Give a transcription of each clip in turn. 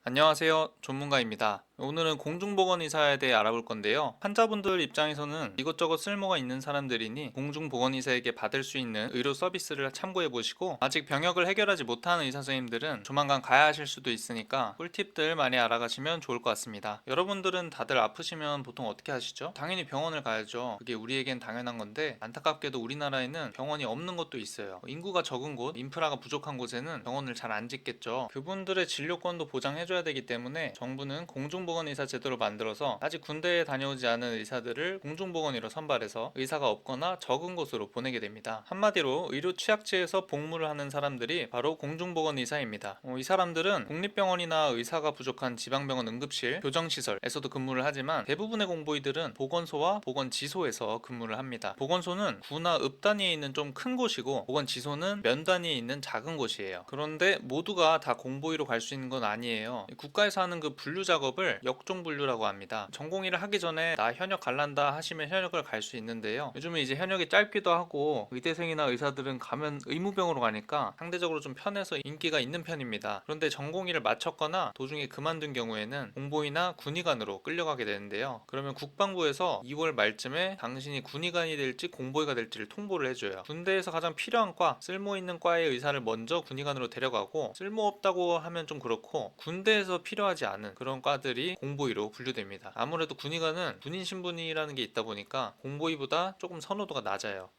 안녕하세요. 전문가입니다. 오늘은 공중보건의사에 대해 알아볼 건데요. 환자분들 입장에서는 이것저것 쓸모가 있는 사람들이니 공중보건의사에게 받을 수 있는 의료 서비스를 참고해 보시고, 아직 병역을 해결하지 못한 의사 선생님들은 조만간 가야 하실 수도 있으니까 꿀팁들 많이 알아가시면 좋을 것 같습니다. 여러분들은 다들 아프시면 보통 어떻게 하시죠? 당연히 병원을 가야죠. 그게 우리에겐 당연한 건데, 안타깝게도 우리나라에는 병원이 없는 곳도 있어요. 인구가 적은 곳, 인프라가 부족한 곳에는 병원을 잘 안 짓겠죠. 그분들의 진료권도 보장해줘야 되기 때문에 정부는 공중보건의사 제도를 만들어서 아직 군대에 다녀오지 않은 의사들을 공중보건의로 선발해서 의사가 없거나 적은 곳으로 보내게 됩니다. 한마디로 의료 취약지에서 복무를 하는 사람들이 바로 공중보건의사입니다. 이 사람들은 국립병원이나 의사가 부족한 지방병원 응급실, 교정시설에서도 근무를 하지만 대부분의 공보이들은 보건소와 보건지소에서 근무를 합니다. 보건소는 구나 읍 단위에 있는 좀 큰 곳이고, 보건지소는 면 단위에 있는 작은 곳이에요. 그런데 모두가 다 공보이로 갈 수 있는 건 아니에요. 국가에서 하는 그 분류 작업을 역종분류라고 합니다. 전공의를 하기 전에 나 현역 갈란다 하시면 현역을 갈 수 있는데요. 요즘은 이제 현역이 짧기도 하고 의대생이나 의사들은 가면 의무병으로 가니까 상대적으로 좀 편해서 인기가 있는 편입니다. 그런데 전공의를 마쳤거나 도중에 그만둔 경우에는 공보이나 군의관으로 끌려가게 되는데요. 그러면 국방부에서 2월 말쯤에 당신이 군의관이 될지 공보이가 될지를 통보를 해줘요. 군대에서 가장 필요한 과, 쓸모 있는 과의 의사를 먼저 군의관으로 데려가고, 쓸모없다고 하면 좀 그렇고 군대에서 필요하지 않은 그런 과들이 공보위로 분류됩니다. 아무래도 군의관은 군인 신분이라는 게 있다 보니까 공보위보다 조금 선호도가 낮아요.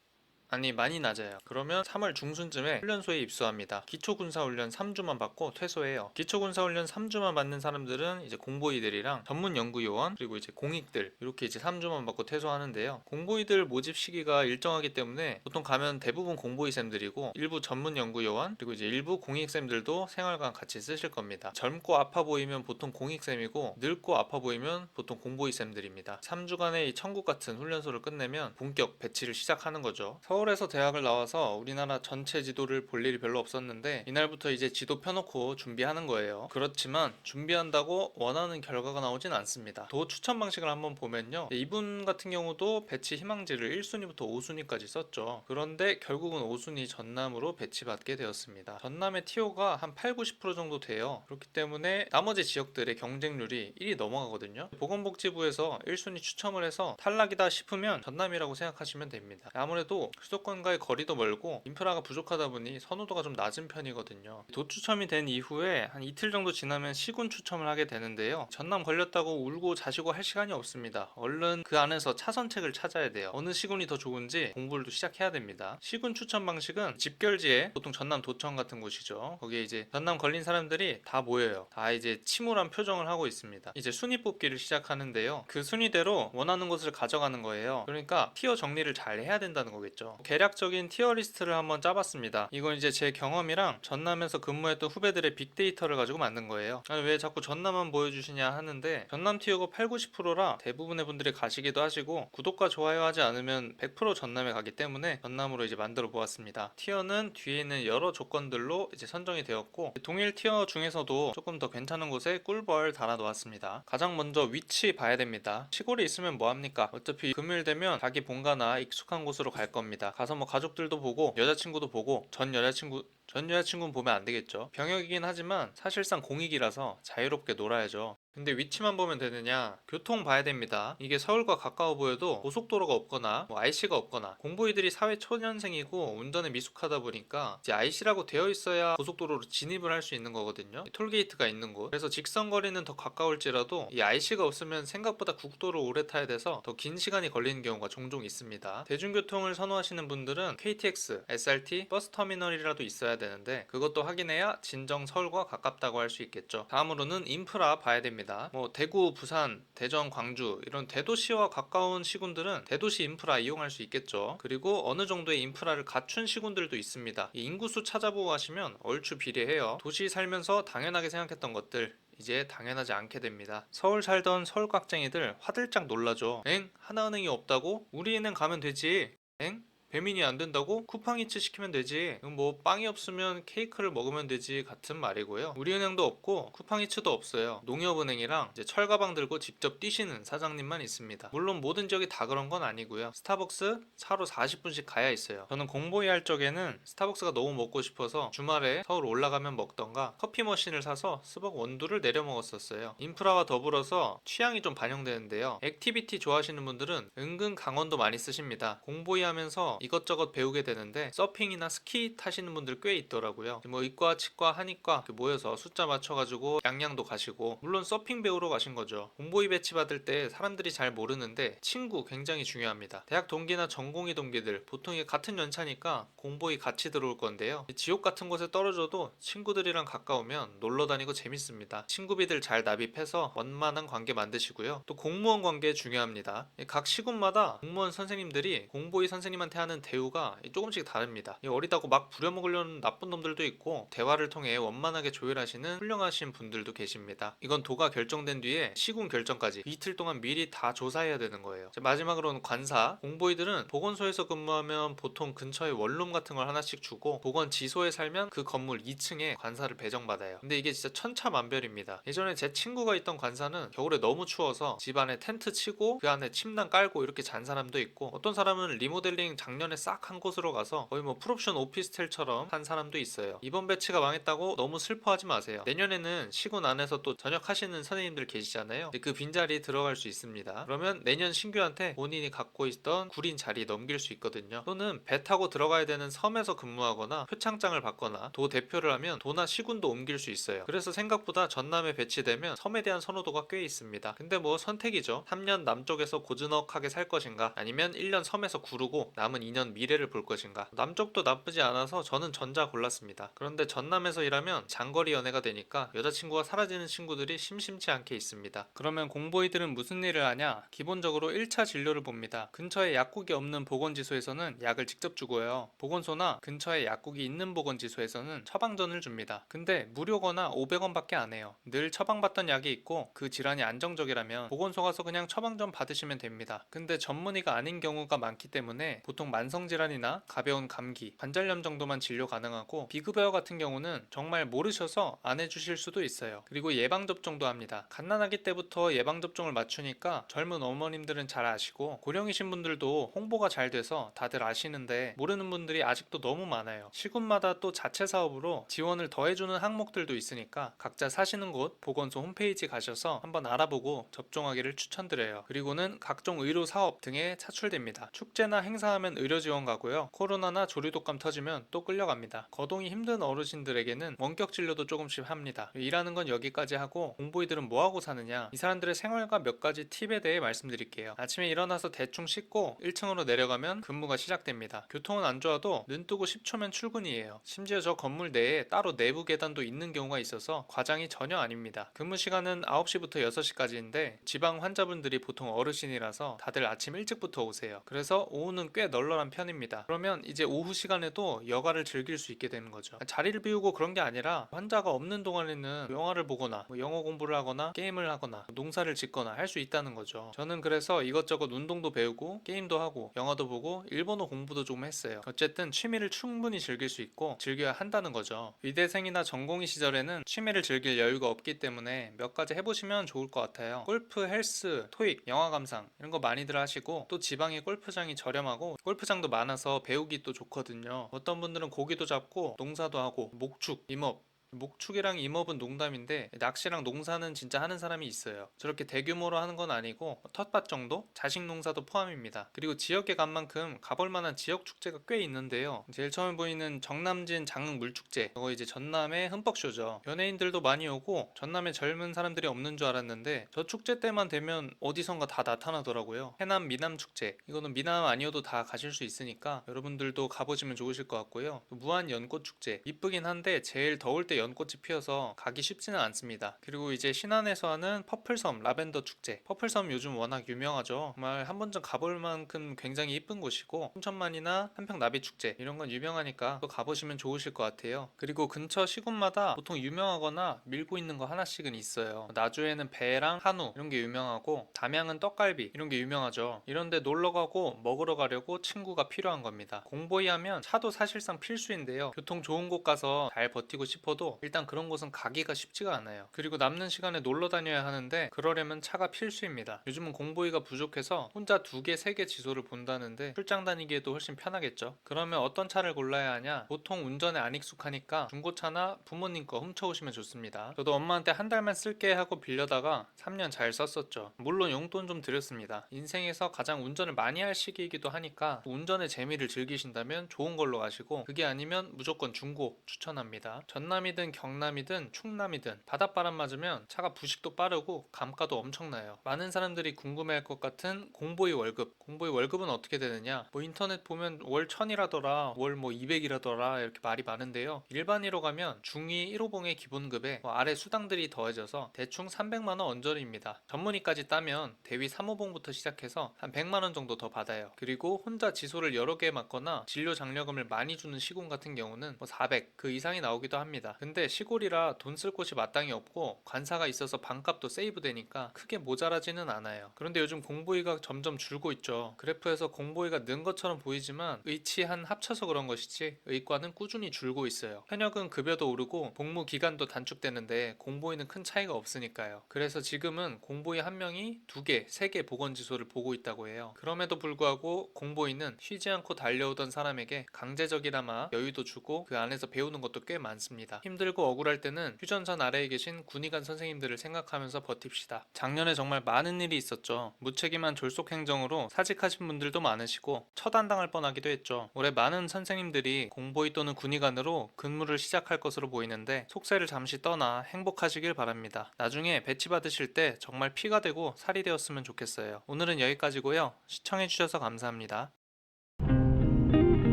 아니, 많이 낮아요. 그러면 3월 중순쯤에 훈련소에 입소합니다. 기초군사훈련 3주만 받고 퇴소해요. 기초군사훈련 3주만 받는 사람들은 이제 공보이들이랑 전문연구요원, 그리고 이제 공익들, 이렇게 이제 3주만 받고 퇴소하는데요. 공보이들 모집 시기가 일정하기 때문에 보통 가면 대부분 공보이쌤들이고, 일부 전문연구요원, 그리고 이제 일부 공익쌤들도 생활관 같이 쓰실 겁니다. 젊고 아파 보이면 보통 공익쌤이고, 늙고 아파 보이면 보통 공보이쌤들입니다. 3주간의 이 천국 같은 훈련소를 끝내면 본격 배치를 시작하는 거죠. 서울에서 대학을 나와서 우리나라 전체 지도를 볼 일이 별로 없었는데, 이날부터 이제 지도 펴놓고 준비하는 거예요. 그렇지만 준비한다고 원하는 결과가 나오진 않습니다. 도 추천 방식을 한번 보면요, 이분 같은 경우도 배치 희망지를 1순위부터 5순위까지 썼죠. 그런데 결국은 5순위 전남으로 배치받게 되었습니다. 전남의 티오가 한 8, 90% 정도 돼요. 그렇기 때문에 나머지 지역들의 경쟁률이 1이 넘어가거든요. 보건복지부에서 1순위 추첨을 해서 탈락이다 싶으면 전남이라고 생각하시면 됩니다. 아무래도 수도권과의 거리도 멀고 인프라가 부족하다 보니 선호도가 좀 낮은 편이거든요. 도추첨이 된 이후에 한 이틀 정도 지나면 시군 추첨을 하게 되는데요. 전남 걸렸다고 울고 자시고 할 시간이 없습니다. 얼른 그 안에서 차선책을 찾아야 돼요. 어느 시군이 더 좋은지 공부를 또 시작해야 됩니다. 시군 추첨 방식은 집결지에, 보통 전남 도청 같은 곳이죠, 거기에 이제 전남 걸린 사람들이 다 모여요. 다 이제 침울한 표정을 하고 있습니다. 이제 순위 뽑기를 시작하는데요. 그 순위대로 원하는 곳을 가져가는 거예요. 그러니까 티어 정리를 잘 해야 된다는 거겠죠. 계략적인 티어 리스트를 한번 짜봤습니다. 이건 이제 제 경험이랑 전남에서 근무했던 후배들의 빅데이터를 가지고 만든 거예요. 아니, 왜 자꾸 전남만 보여주시냐 하는데, 전남 티어가 8, 90%라 대부분의 분들이 가시기도 하시고, 구독과 좋아요 하지 않으면 100% 전남에 가기 때문에 전남으로 이제 만들어 보았습니다. 티어는 뒤에 있는 여러 조건들로 이제 선정이 되었고, 동일 티어 중에서도 조금 더 괜찮은 곳에 꿀벌 달아 놓았습니다. 가장 먼저 위치 봐야 됩니다. 시골에 있으면 뭐합니까? 어차피 금요일 되면 자기 본가나 익숙한 곳으로 갈 겁니다. 가서 뭐 가족들도 보고 여자친구도 보고, 전 여자친구는 보면 안 되겠죠. 병역이긴 하지만 사실상 공익이라서 자유롭게 놀아야죠. 근데 위치만 보면 되느냐? 교통 봐야 됩니다. 이게 서울과 가까워 보여도 고속도로가 없거나 뭐 IC가 없거나, 공보이들이 사회 초년생이고 운전에 미숙하다 보니까 이제 IC라고 되어 있어야 고속도로로 진입을 할 수 있는 거거든요. 톨게이트가 있는 곳. 그래서 직선거리는 더 가까울지라도 이 IC가 없으면 생각보다 국도를 오래 타야 돼서 더 긴 시간이 걸리는 경우가 종종 있습니다. 대중교통을 선호하시는 분들은 KTX, SRT, 버스터미널이라도 있어야 되는데, 그것도 확인해야 진정 서울과 가깝다고 할 수 있겠죠. 다음으로는 인프라 봐야 됩니다. 뭐 대구, 부산, 대전, 광주 이런 대도시와 가까운 시군들은 대도시 인프라 이용할 수 있겠죠. 그리고 어느 정도의 인프라를 갖춘 시군들도 있습니다. 이 인구수 찾아보고 하시면 얼추 비례해요. 도시 살면서 당연하게 생각했던 것들 이제 당연하지 않게 됩니다. 서울 살던 서울 깍쟁이들 화들짝 놀라죠. 엥? 하나은행이 없다고? 우리 은행 가면 되지. 엥? 배민이 안 된다고? 쿠팡이츠 시키면 되지. 뭐 빵이 없으면 케이크를 먹으면 되지 같은 말이고요. 우리은행도 없고 쿠팡이츠도 없어요. 농협은행이랑 이제 철가방 들고 직접 뛰시는 사장님만 있습니다. 물론 모든 지역이 다 그런 건 아니고요. 스타벅스 차로 40분씩 가야 있어요. 저는 공보이 할 적에는 스타벅스가 너무 먹고 싶어서 주말에 서울 올라가면 먹던가 커피 머신을 사서 스벅 원두를 내려 먹었었어요. 인프라와 더불어서 취향이 좀 반영되는데요. 액티비티 좋아하시는 분들은 은근 강원도 많이 쓰십니다. 공보이 하면서 이것저것 배우게 되는데 서핑이나 스키 타시는 분들 꽤 있더라고요. 뭐 이과, 치과, 한의과 모여서 숫자 맞춰가지고 양양도 가시고, 물론 서핑 배우러 가신 거죠. 공보이 배치 받을 때 사람들이 잘 모르는데 친구 굉장히 중요합니다. 대학 동기나 전공의 동기들 보통 이게 같은 연차니까 공보이 같이 들어올 건데요. 지옥 같은 곳에 떨어져도 친구들이랑 가까우면 놀러 다니고 재밌습니다. 친구비들 잘 납입해서 원만한 관계 만드시고요. 또 공무원 관계 중요합니다. 각 시군마다 공무원 선생님들이 공보이 선생님한테 하는 대우가 조금씩 다릅니다. 어리다고 막 부려먹으려는 나쁜 놈들도 있고, 대화를 통해 원만하게 조율하시는 훌륭하신 분들도 계십니다. 이건 도가 결정된 뒤에 시군 결정까지 이틀 동안 미리 다 조사해야 되는 거예요. 마지막으로는 관사. 공보이들은 보건소에서 근무하면 보통 근처에 원룸 같은 걸 하나씩 주고, 보건지소에 살면 그 건물 2층에 관사를 배정받아요. 근데 이게 진짜 천차만별입니다. 예전에 제 친구가 있던 관사는 겨울에 너무 추워서 집 안에 텐트 치고 그 안에 침낭 깔고 이렇게 잔 사람도 있고, 어떤 사람은 리모델링 작년에 싹 한 곳으로 가서 거의 뭐 풀옵션 오피스텔처럼 한 사람도 있어요. 이번 배치가 망했다고 너무 슬퍼하지 마세요. 내년에는 시군 안에서 또 전역하시는 선생님들 계시잖아요. 그 빈자리 들어갈 수 있습니다. 그러면 내년 신규한테 본인이 갖고 있던 구린 자리 넘길 수 있거든요. 또는 배 타고 들어가야 되는 섬에서 근무하거나 표창장을 받거나 도 대표를 하면 도나 시군도 옮길 수 있어요. 그래서 생각보다 전남에 배치되면 섬에 대한 선호도가 꽤 있습니다. 근데 뭐 선택이죠. 3년 남쪽에서 고즈넉하게 살 것인가, 아니면 1년 섬에서 구르고 남은 2년 미래를 볼 것인가. 남쪽도 나쁘지 않아서 저는 전자 골랐습니다. 그런데 전남에서 일하면 장거리 연애가 되니까 여자친구가 사라지는 친구들이 심심치 않게 있습니다. 그러면 공보이들은 무슨 일을 하냐? 기본적으로 1차 진료를 봅니다. 근처에 약국이 없는 보건지소에서는 약을 직접 주고요. 보건소나 근처에 약국이 있는 보건지소에서는 처방전을 줍니다. 근데 무료거나 500원밖에 안 해요. 늘 처방받던 약이 있고 그 질환이 안정적이라면 보건소 가서 그냥 처방전 받으시면 됩니다. 근데 전문의가 아닌 경우가 많기 때문에 보통 만성질환이나 가벼운 감기, 관절염 정도만 진료 가능하고, 비급여 같은 경우는 정말 모르셔서 안 해주실 수도 있어요. 그리고 예방접종도 합니다. 갓난아기 때부터 예방접종을 맞추니까 젊은 어머님들은 잘 아시고, 고령이신 분들도 홍보가 잘 돼서 다들 아시는데 모르는 분들이 아직도 너무 많아요. 시군마다 또 자체 사업으로 지원을 더해주는 항목들도 있으니까 각자 사시는 곳 보건소 홈페이지 가셔서 한번 알아보고 접종하기를 추천드려요. 그리고는 각종 의료 사업 등에 차출됩니다. 축제나 행사하면 의료 지원 가고요. 코로나나 조류독감 터지면 또 끌려갑니다. 거동이 힘든 어르신들에게는 원격 진료도 조금씩 합니다. 일하는 건 여기까지 하고, 공보이들은 뭐하고 사느냐, 이 사람들의 생활과 몇 가지 팁에 대해 말씀드릴게요. 아침에 일어나서 대충 씻고 1층으로 내려가면 근무가 시작됩니다. 교통은 안 좋아도 눈 뜨고 10초면 출근이에요. 심지어 저 건물 내에 따로 내부 계단도 있는 경우가 있어서 과장이 전혀 아닙니다. 근무 시간은 9시부터 6시까지인데 지방 환자분들이 보통 어르신이라서 다들 아침 일찍부터 오세요. 그래서 오후는 꽤 널널한 편입니다. 그러면 이제 오후 시간에도 여가를 즐길 수 있게 되는 거죠. 자리를 비우고 그런 게 아니라 환자가 없는 동안에는 영화를 보거나 영어 공부를 하거나 게임을 하거나 농사를 짓거나 할 수 있다는 거죠. 저는 그래서 이것저것 운동도 배우고 게임도 하고 영화도 보고 일본어 공부도 좀 했어요. 어쨌든 취미를 충분히 즐길 수 있고 즐겨야 한다는 거죠. 의대생이나 전공의 시절에는 취미를 즐길 여유가 없기 때문에 몇 가지 해보시면 좋을 것 같아요. 골프, 헬스, 토익, 영화 감상 이런 거 많이들 하시고, 또 지방에 골프장이 저렴하고 골프장도 많아서 배우기 또 좋거든요. 어떤 분들은 고기도 잡고 농사도 하고 목축, 임업, 목축이랑 임업은 농담인데 낚시랑 농사는 진짜 하는 사람이 있어요. 저렇게 대규모로 하는 건 아니고 텃밭 정도? 자식 농사도 포함입니다. 그리고 지역에 간 만큼 가볼 만한 지역 축제가 꽤 있는데요. 제일 처음에 보이는 정남진 장흥 물축제, 그거 이제 전남의 흠뻑쇼죠. 연예인들도 많이 오고 전남에 젊은 사람들이 없는 줄 알았는데 저 축제 때만 되면 어디선가 다 나타나더라고요. 해남 미남 축제, 이거는 미남 아니어도 다 가실 수 있으니까 여러분들도 가보시면 좋으실 것 같고요. 또 무안 연꽃 축제, 이쁘긴 한데 제일 더울 때 곳곳에 연꽃이 피어서 가기 쉽지는 않습니다. 그리고 이제 신안에서 하는 퍼플섬 라벤더 축제. 퍼플섬 요즘 워낙 유명하죠. 정말 한 번쯤 가볼 만큼 굉장히 이쁜 곳이고, 춘천만이나 한평나비축제 이런 건 유명하니까 또 가보시면 좋으실 것 같아요. 그리고 근처 시군마다 보통 유명하거나 밀고 있는 거 하나씩은 있어요. 나주에는 배랑 한우 이런 게 유명하고, 담양은 떡갈비 이런 게 유명하죠. 이런데 놀러 가고 먹으러 가려고 친구가 필요한 겁니다. 공보이 하면 차도 사실상 필수인데요. 교통 좋은 곳 가서 잘 버티고 싶어도 일단 그런 곳은 가기가 쉽지가 않아요. 그리고 남는 시간에 놀러 다녀야 하는데 그러려면 차가 필수입니다. 요즘은 공보이가 부족해서 혼자 2개, 3개 지소를 본다는데 출장 다니기에도 훨씬 편하겠죠. 그러면 어떤 차를 골라야 하냐? 보통 운전에 안 익숙하니까 중고차나 부모님 거 훔쳐오시면 좋습니다. 저도 엄마한테 한 달만 쓸게 하고 빌려다가 3년 잘 썼었죠. 물론 용돈 좀 들였습니다. 인생에서 가장 운전을 많이 할 시기이기도 하니까 운전의 재미를 즐기신다면 좋은 걸로 가시고, 그게 아니면 무조건 중고 추천합니다. 전남이든 경남이든 충남이든 바닷바람 맞으면 차가 부식도 빠르고 감가도 엄청나요. 많은 사람들이 궁금해할 것 같은 공보이 월급. 공보이 월급은 어떻게 되느냐? 뭐 인터넷 보면 월 1000이라더라, 월 뭐 200이라더라 이렇게 말이 많은데요. 일반이로 가면 중2 1호봉의 기본급에 아래 수당들이 더해져서 대충 300만원 언저리입니다. 전문의까지 따면 대위 3호봉부터 시작해서 한 100만원 정도 더 받아요. 그리고 혼자 지소를 여러 개 맡거나 진료 장려금을 많이 주는 시군 같은 경우는 뭐 400, 그 이상이 나오기도 합니다. 근데 시골이라 돈 쓸 곳이 마땅히 없고 관사가 있어서 반값도 세이브 되니까 크게 모자라지는 않아요. 그런데 요즘 공보이가 점점 줄고 있죠. 그래프에서 공보이가 는 것처럼 보이지만 의치한 합쳐서 그런 것이지 의과는 꾸준히 줄고 있어요. 현역은 급여도 오르고 복무 기간도 단축되는데 공보이는 큰 차이가 없으니까요. 그래서 지금은 공보이 한 명이 2개, 3개 보건지소를 보고 있다고 해요. 그럼에도 불구하고 공보이는 쉬지 않고 달려오던 사람에게 강제적이나마 여유도 주고 그 안에서 배우는 것도 꽤 많습니다. 힘들고 억울할 때는 휴전선 아래에 계신 군의관 선생님들을 생각하면서 버팁시다. 작년에 정말 많은 일이 있었죠. 무책임한 졸속 행정으로 사직하신 분들도 많으시고 처단당할 뻔하기도 했죠. 올해 많은 선생님들이 공보이 또는 군의관으로 근무를 시작할 것으로 보이는데 속세를 잠시 떠나 행복하시길 바랍니다. 나중에 배치받으실 때 정말 피가 되고 살이 되었으면 좋겠어요. 오늘은 여기까지고요. 시청해주셔서 감사합니다.